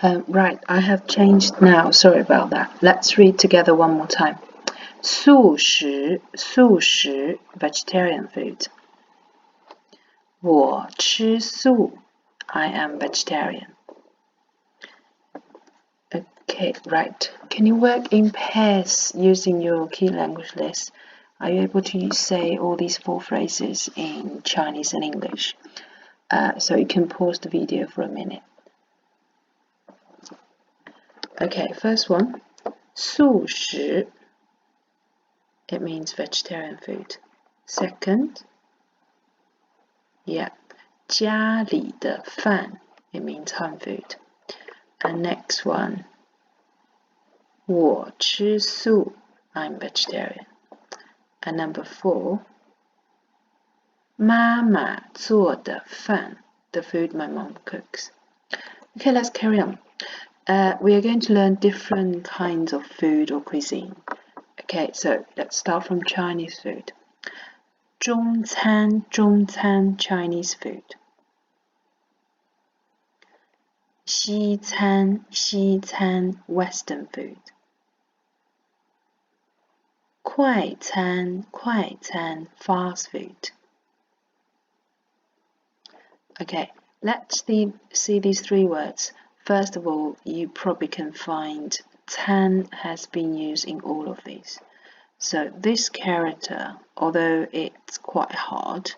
Right, I have changed now. Sorry about that. Let's read together one more time. 素食 vegetarian food. 我吃素 I am vegetarian. Okay, right. Can you work in pairs using your key language list? Are you able to say all these 4 phrases in Chinese and English? So you can pause the video for a minute. Okay, first one. 素食 it means vegetarian food. Second, yeah, 家里的饭 it means home food. And next one, 我吃素 I'm vegetarian. And number 4, 妈妈做的饭 the food my mom cooks. Okay, let's carry on. We are going to learn different kinds of food or cuisine. Okay, so let's start from Chinese food. 中餐 Chinese food. 西餐 Western food. 快餐 fast food. Okay, let's see these 3 words. First of all, you probably can find 餐 has been used in all of these. So this character, although it's quite hard,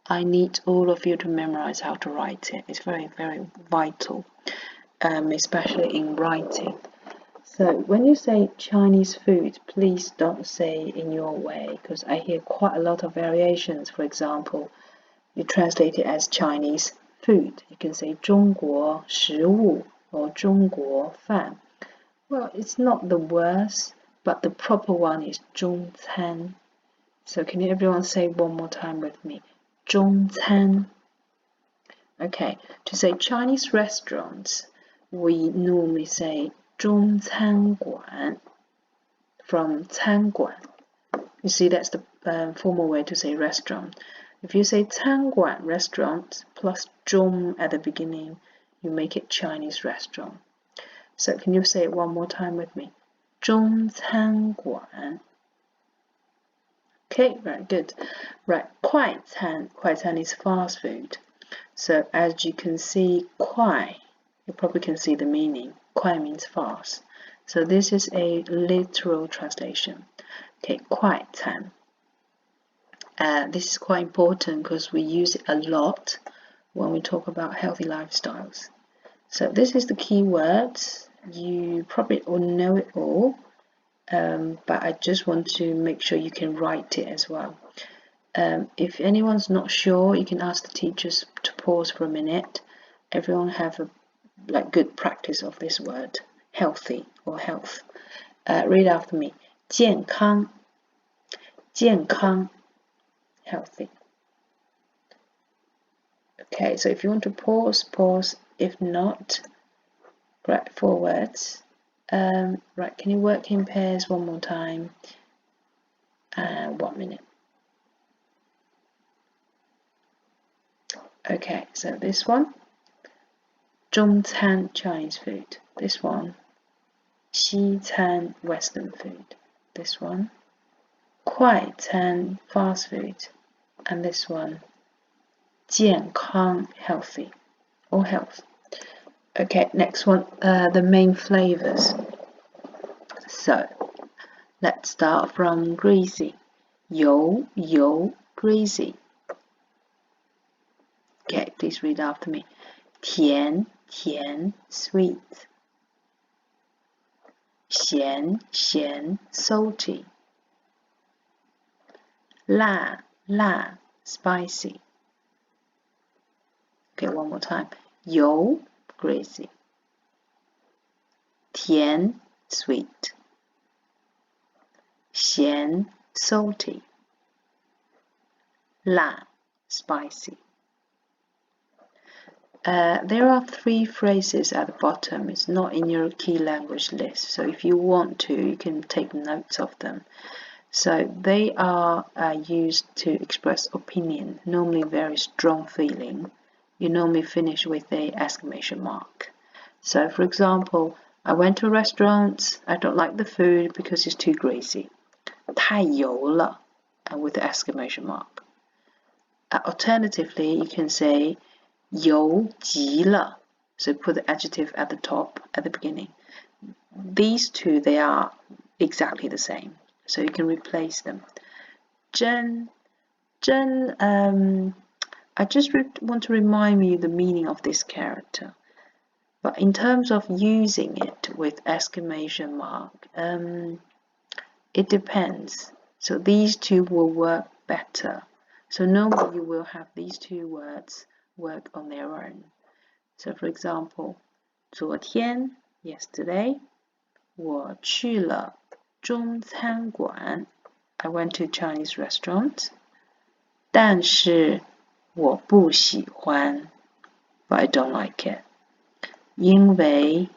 I need all of you to memorize how to write it. It's very, very vital, especially in writing. So when you say Chinese food, please don't say in your way, because I hear quite a lot of variations. For example, you translate it as Chinese food. You can say 中国食物 or 中国饭. Well, it's not the worst, but the proper one is 中餐. So can everyone say one more time with me? 中餐. Okay, to say Chinese restaurants, we normally say 中餐馆 from 餐馆. You see, that's the formal way to say restaurant. If you say 餐馆 restaurant plus 中 at the beginning, you make it Chinese restaurant. So can you say it one more time with me? 中餐馆. Okay, very good. Right, 快餐is fast food. So as you can see, 快, you probably can see the meaning. 快 means fast. So this is a literal translation. Okay, 快餐. This is quite important because we use it a lot when we talk about healthy lifestyles. So this is the key words. You probably all know it all, but I just want to make sure you can write it as well. If anyone's not sure, you can ask the teachers to pause for a minute. Everyone have a good practice of this word, healthy or health. Read after me. 健康 healthy. Okay, so if you want to pause. If not, right, 4 words. Right, can you work in pairs one more time? 1 minute. Okay, so this one, 中餐 Chinese food. This one, 西餐 Western food. This one, 快餐 fast food. And this one, 健康 healthy or health. Okay, next one, the main flavors. So let's start from greasy. 油 greasy. Okay, please read after me. 甜 sweet. 咸 salty. 辣 spicy. Okay, one more time. 油 greasy. 甜 sweet. 咸 salty. 辣 spicy. There are 3 phrases at the bottom. It's not in your key language list, so if you want to, you can take notes of them. So they are used to express opinion, normally very strong feeling. You normally finish with a exclamation mark. So for example, I went to a restaurant, I don't like the food because it's too greasy. 太油了 with the exclamation mark. Alternatively, you can say 油极了. So put the adjective at the top at the beginning. These two, they are exactly the same. So you can replace them. 真 I just want to remind you the meaning of this character. But in terms of using it with exclamation mark, it depends. So these two will work better. So normally you will have these two words work on their own. So for example, 昨天 yesterday, 我去了中餐馆 I went to a Chinese restaurant. 但是我不喜欢 but I don't like it. 因为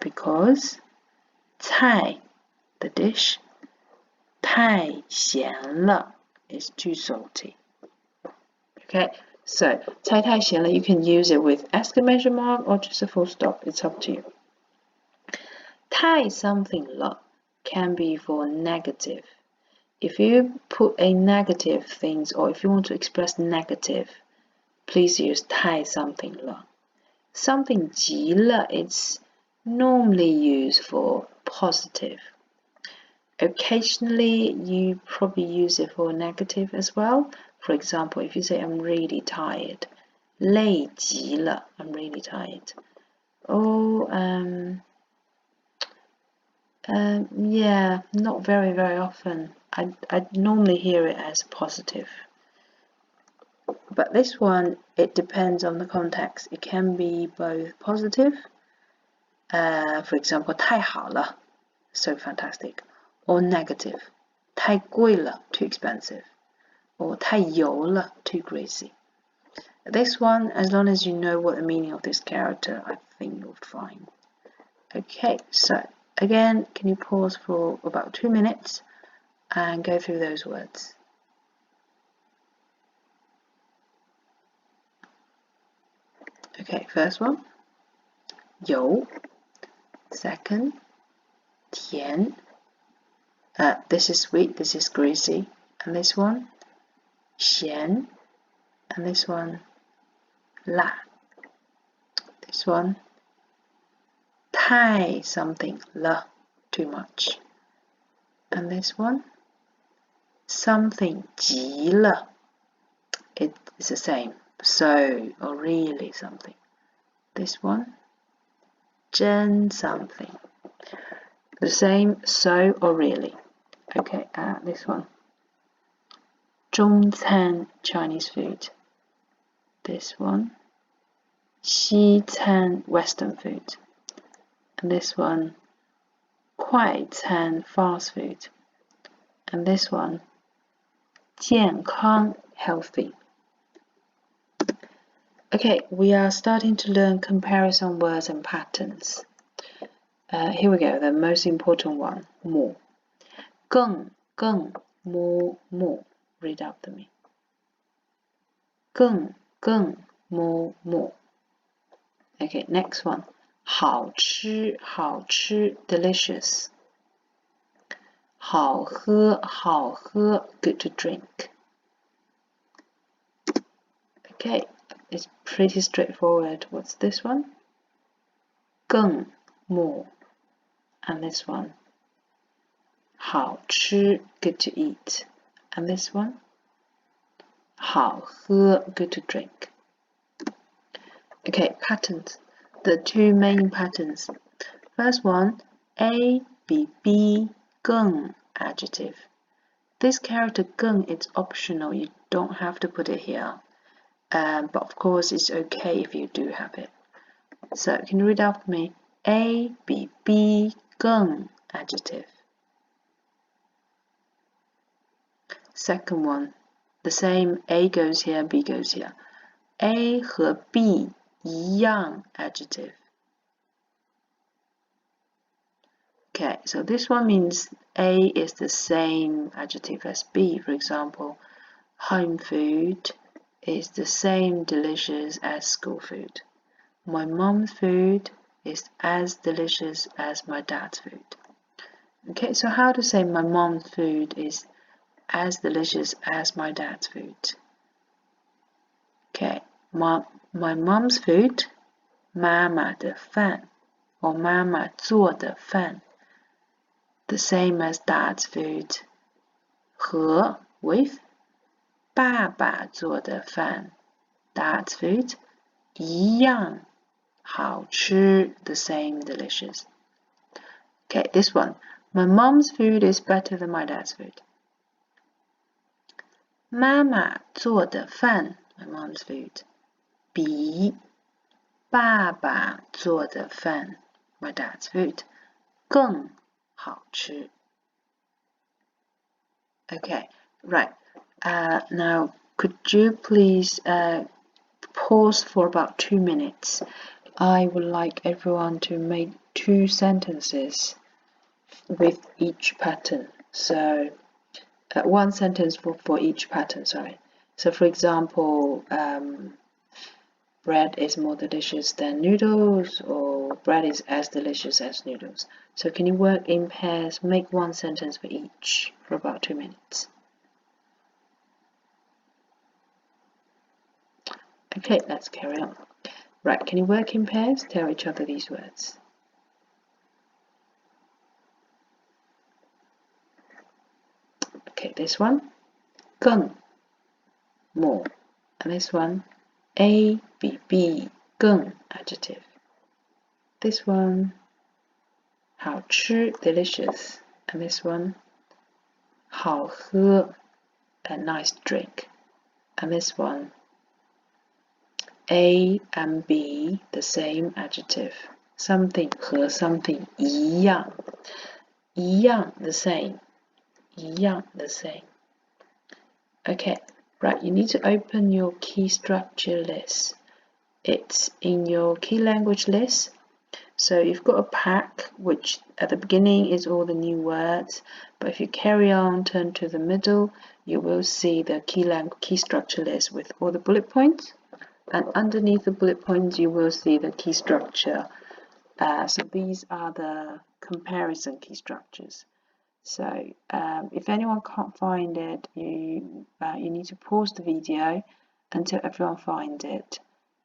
because 菜 the dish 太咸了 is too salty. Okay, so 菜太咸了 you can use it with exclamation mark or just a full stop. It's up to you. 太 something 了 can be for negative. If you put a negative things or if you want to express negative, please use 太 something 了. Something 极了 it's normally used for positive. Occasionally, you probably use it for negative as well. For example, if you say I'm really tired, 累极了 I'm really tired. Or yeah, not very often. I normally hear it as positive. But this one, it depends on the context. It can be both positive, for example, 太好了 so fantastic, or negative, 太贵了 too expensive, or 太油了 too greasy. This one, as long as you know what the meaning of this character, I think you'll find. Okay, so again, can you pause for about 2 minutes and go through those words? Okay, first one, 油. Second, 甜. This is sweet, this is greasy. And this one, 咸. And this one, 辣. This one, 太 something 了 too much. And this one, something 极了 it's the same, so or really something. This one, 真 something, the same, so or really. Okay, this one, 中餐 Chinese food. This one, 西餐 Western food. And this one, 快餐 fast food. And this one, 健康 healthy. Okay, we are starting to learn comparison words and patterns. Here we go, the most important one, more. 更 more. Read after me. 更 more. Okay, next one. 好吃 delicious. 好喝 good to drink. Okay, it's pretty straightforward. What's this one? 更 more. And this one, 好吃 good to eat. And this one, 好喝 good to drink. Okay, patterns. The two main patterns. First one, A, B, B, 更 adjective. This character 更 it's optional. You don't have to put it here. But of course, it's okay if you do have it. So can you read after me? A, B, B, 更 adjective. Second one, the same, A goes here, B goes here. A 和 B 一样 adjective. Okay, so this one means A is the same adjective as B. For example, home food is the same delicious as school food. My mom's food is as delicious as my dad's food. Okay, so how to say my mom's food is as delicious as my dad's food? Okay, my mom's food, 妈妈的饭 or 妈妈做的饭 the same as dad's food 和 with 爸爸做的饭 dad's food 一样好吃 the same delicious. Okay, this one. My mom's food is better than my dad's food. 妈妈做的饭 my mom's food 比爸爸做的饭 my dad's food 更好吃. Okay, right. Now, could you please pause for about 2 minutes? I would like everyone to make 2 sentences with each pattern. So, 1 sentence for each pattern, sorry. So, for example, bread is more delicious than noodles, or bread is as delicious as noodles. So can you work in pairs, make 1 sentence for each for about 2 minutes? Okay, let's carry on. Right, can you work in pairs? Tell each other these words. Okay, this one, 更 more. And this one, A 比 B 更 adjective. This one, 好吃 delicious. And this one, 好喝 a nice drink. And this one, A and B the same adjective. Something 和 something 一样 一样 the same 一样 the same. Okay, right, you need to open your key structure list. It's in your key language list. So you've got a pack which at the beginning is all the new words, but if you carry on, turn to the middle, you will see the key structure list with all the bullet points, and underneath the bullet points you will see the key structure. So these are the comparison key structures. So if anyone can't find it, you need to pause the video until everyone finds it.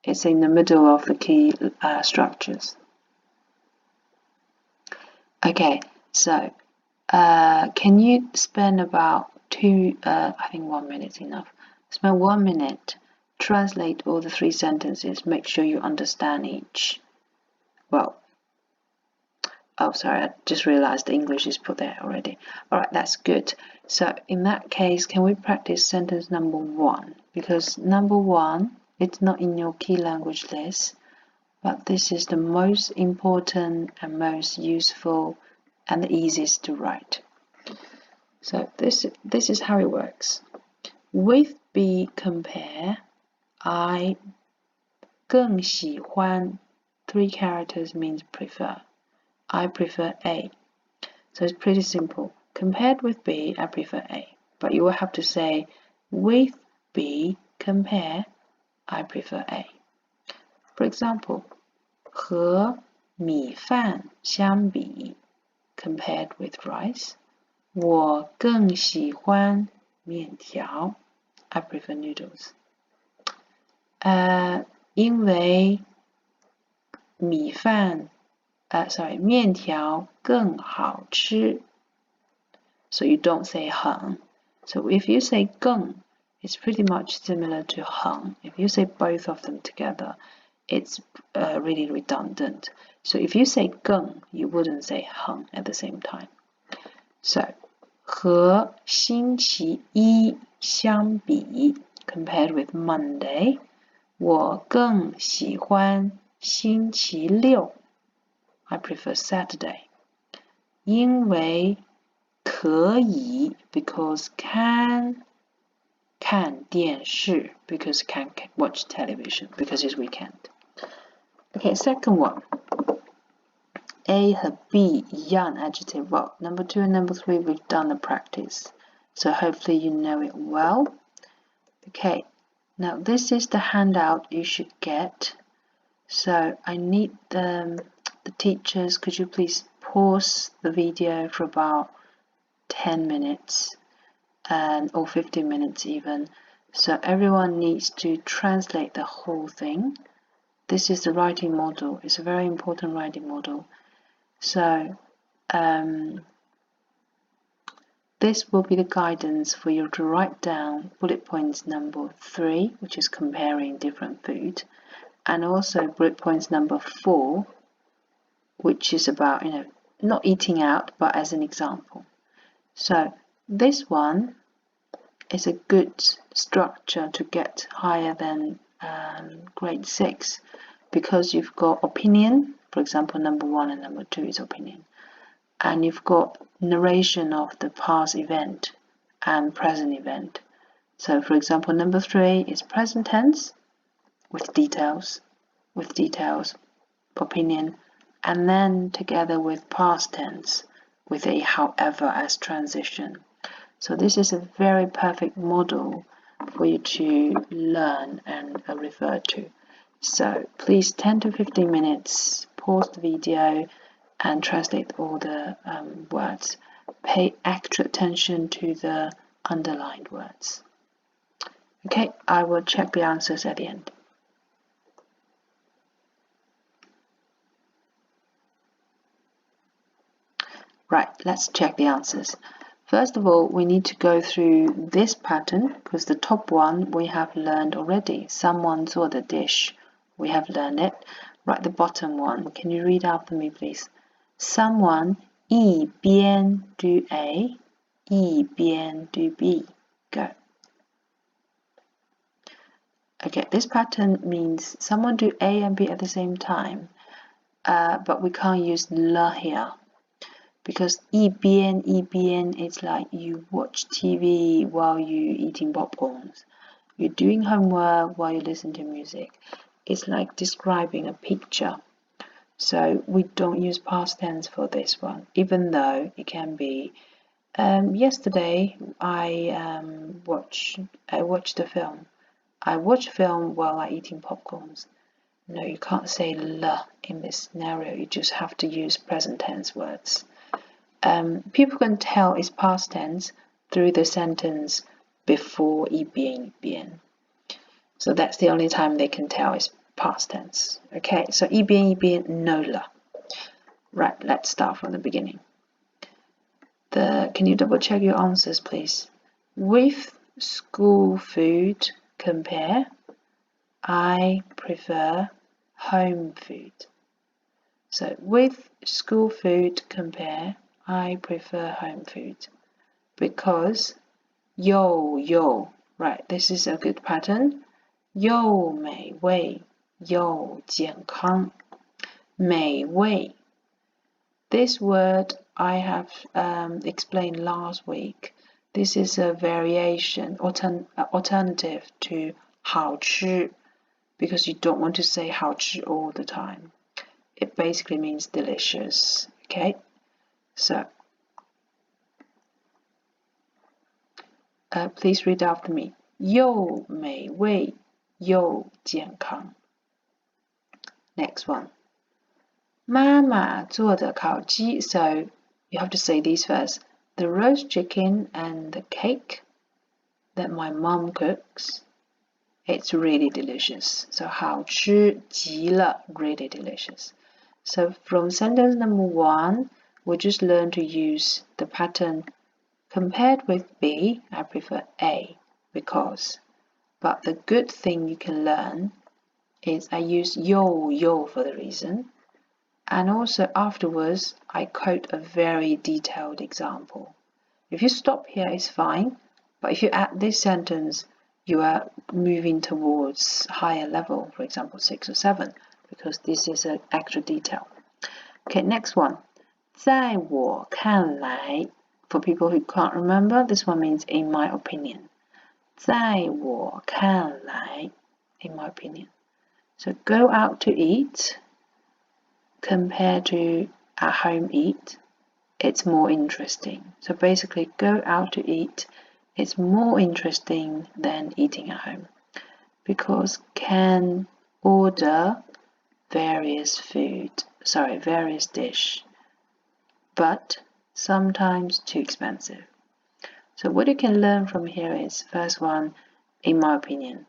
It's in the middle of the key structures. Okay, so can you spend about I think 1 minute's enough. Spend 1 minute, translate all the 3 sentences, make sure you understand each. Well, oh sorry, I just realized the English is put there already. Alright, that's good. So in that case, can we practice sentence number 1? Because number 1, it's not in your key language list, but this is the most important and most useful and the easiest to write. So this is how it works. With B compare, I 更喜欢 3 characters means prefer. I prefer A. So it's pretty simple. Compared with B, I prefer A. But you will have to say, with B compare, I prefer A. For example, 和米饭相比 compared with rice, 我更喜欢面条 I prefer noodles. 因为面条更好吃 So you don't say 很 So if you say 更 it's pretty much similar to 很 If you say both of them together it's really redundant. So if you say 更 you wouldn't say 很 at the same time. So 和星期一相比 compared with Monday, 我更喜欢星期六 I prefer Saturday. 因为可以 because can 看电视 because can watch television because it's weekend. Okay, second one. A 和 B 一样 adjective. Well, number 2 and number 3 we've done the practice. So hopefully you know it well. Okay, now this is the handout you should get. So I need teachers, could you please pause the video for about 10 minutes or 15 minutes even. So everyone needs to translate the whole thing. This is the writing model. It's a very important writing model. So this will be the guidance for you to write down bullet points number 3, which is comparing different food, and also bullet points number 4, which is about, not eating out, but as an example. So this one is a good structure to get higher than grade 6, because you've got opinion. For example, number 1 and number 2 is opinion, and you've got narration of the past event and present event. So for example, number 3 is present tense with details, opinion, and then together with past tense with a however as transition. So this is a very perfect model for you to learn and refer to. So please 10 to 15 minutes, pause the video and translate all the words. Pay extra attention to the underlined words. Okay, I will check the answers at the end. Right, let's check the answers. First of all, we need to go through this pattern because the top one we have learned already. Someone saw the dish. We have learned it. Right, the bottom one. Can you read out for me, please? Someone 一边 do A, 一边 do B. Go. Okay, this pattern means someone do A and B at the same time, but we can't use le here. Because 一边 it's like you watch TV while you eating popcorns. You're doing homework while you listen to music. It's like describing a picture. So we don't use past tense for this one, even though it can be yesterday I watched a film. I watch film while I'm eating popcorns. No, you can't say le in this scenario. You just have to use present tense words. People can tell it's past tense through the sentence before 一边 So that's the only time they can tell it's past tense. Okay, so 一边 no le. Right, let's start from the beginning. Can you double check your answers, please? With school food compare, I prefer home food. So with school food compare, I prefer home food because yo, right, this is a good pattern. 又美味又健康美味 This word I have explained last week. This is a variation, alternative to 好吃 because you don't want to say 好吃 all the time. It basically means delicious. Okay, so please read after me. 又美味又健康 Next one. 妈妈做的烤鸡 So you have to say these first. The roast chicken and the cake that my mom cooks, it's really delicious. So 好吃极了 really delicious. So from sentence number 1, we just learn to use the pattern compared with B, I prefer A because. But the good thing you can learn is I use yo for the reason. And also afterwards, I quote a very detailed example. If you stop here, it's fine. But if you add this sentence, you are moving towards higher level, for example, 6 or 7, because this is an extra detail. Okay, next one. 在我看来, for people who can't remember, this one means in my opinion. 在我看来, in my opinion. So go out to eat compared to at home eat, it's more interesting. So basically, go out to eat, it's more interesting than eating at home because can order various food various dish, but sometimes too expensive. So what you can learn from here is, first one, in my opinion.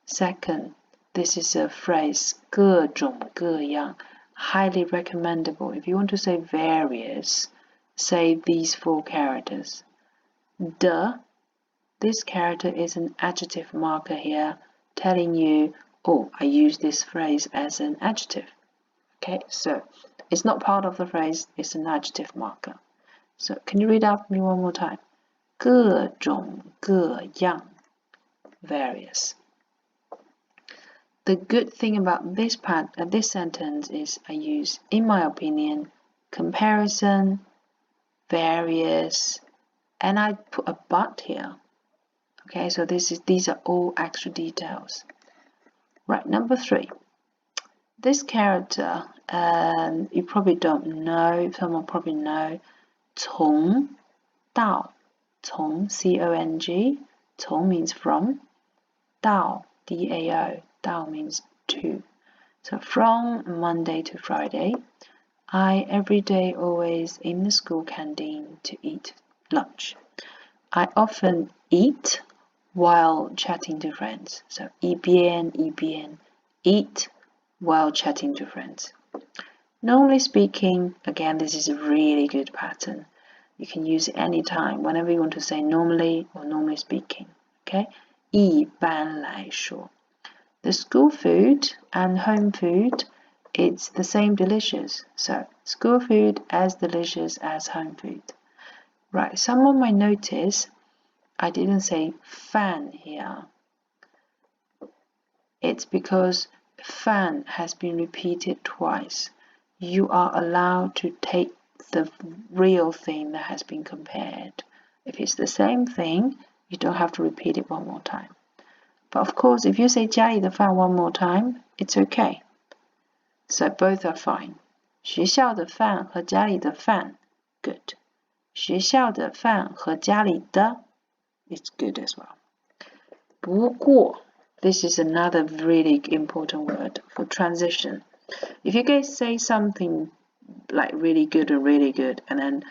Second, this is a phrase, 各种各样, highly recommendable. If you want to say various, say these 4 characters. The, this character is an adjective marker here, telling you, oh, I use this phrase as an adjective. Okay, so it's not part of the phrase, it's an adjective marker. So can you read out for me one more time? 各种各样, various. The good thing about this sentence is I use, in my opinion, comparison, various, and I put a but here. Okay, so these are all extra details. Right, number 3. This character, you probably don't know, someone probably know, 从到, 从, C-O-N-G, 从 means from, 到, D-A-O, 到 means to. So from Monday to Friday, I every day always in the school canteen to eat lunch. I often eat while chatting to friends. So 一边, eat while chatting to friends. Normally speaking, again, this is a really good pattern. You can use it anytime, whenever you want to say normally or normally speaking. Okay? 一般来说. The school food and home food, it's the same delicious. So school food as delicious as home food. Right, someone might notice I didn't say fan here. It's because fan has been repeated twice. You are allowed to take the real thing that has been compared. If it's the same thing, you don't have to repeat it one more time. But of course, if you say 家里的饭 one more time, it's okay. So both are fine. 学校的饭和家里的饭, good. 学校的饭和家里的, it's good as well. 不过, this is another really important word for transition. If you guys say something like really good, and then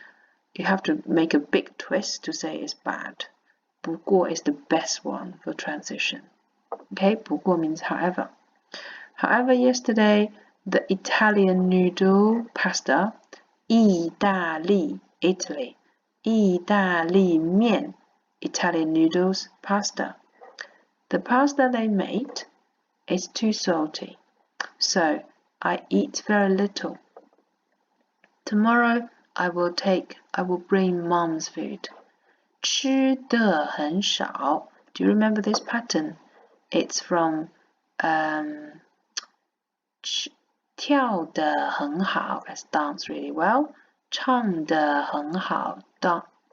you have to make a big twist to say it's bad, 不过 is the best one for transition. Okay, 不过 means however. However, yesterday, the Italian noodle pasta, 意大利, Italy, 意大利面, Italian noodles pasta. The pasta they made is too salty, so I eat very little. Tomorrow I will bring mom's food. 吃的很少. Do you remember this pattern? It's from 跳得很好, let's dance really well. 唱得很好,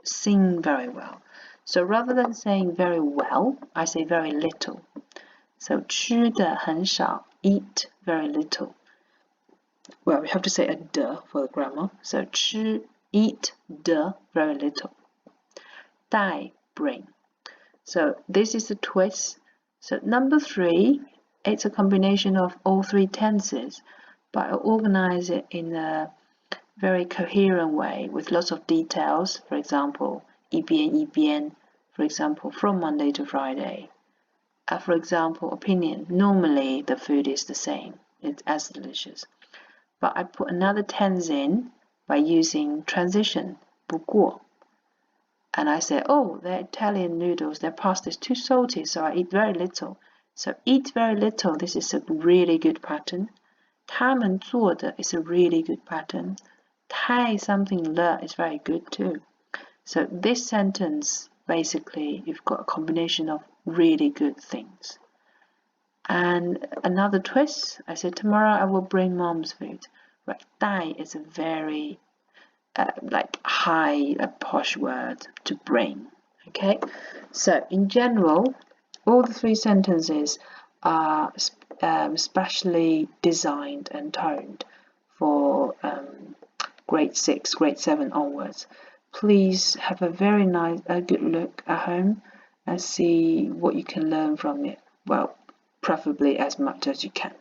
sing very well. So rather than saying very well, I say very little. So 吃的很少, eat very little. Well, we have to say a de for the grammar. So 吃, eat, de, very little. 带, bring. So this is a twist. So number 3, it's a combination of all 3 tenses, but I organize it in a very coherent way with lots of details. For example, 一边, for example, from Monday to Friday. For example, opinion, normally the food is the same, it's as delicious. But I put another tense in by using transition, 不过. And I say, oh, they're Italian noodles, their pasta is too salty, so I eat very little. So eat very little, this is a really good pattern. 他们做的 is a really good pattern. 太 something 了 is very good too. So this sentence, basically, you've got a combination of really good things. And another twist, I said, tomorrow I will bring mom's food. Right, 带 is a very like high, posh word to bring. Okay, so in general, all the 3 sentences are specially designed and toned for grade 6, grade 7 onwards. Please have a very nice, good look at home and see what you can learn from it. Well, preferably as much as you can.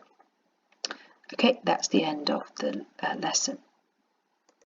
Okay, that's the end of the lesson.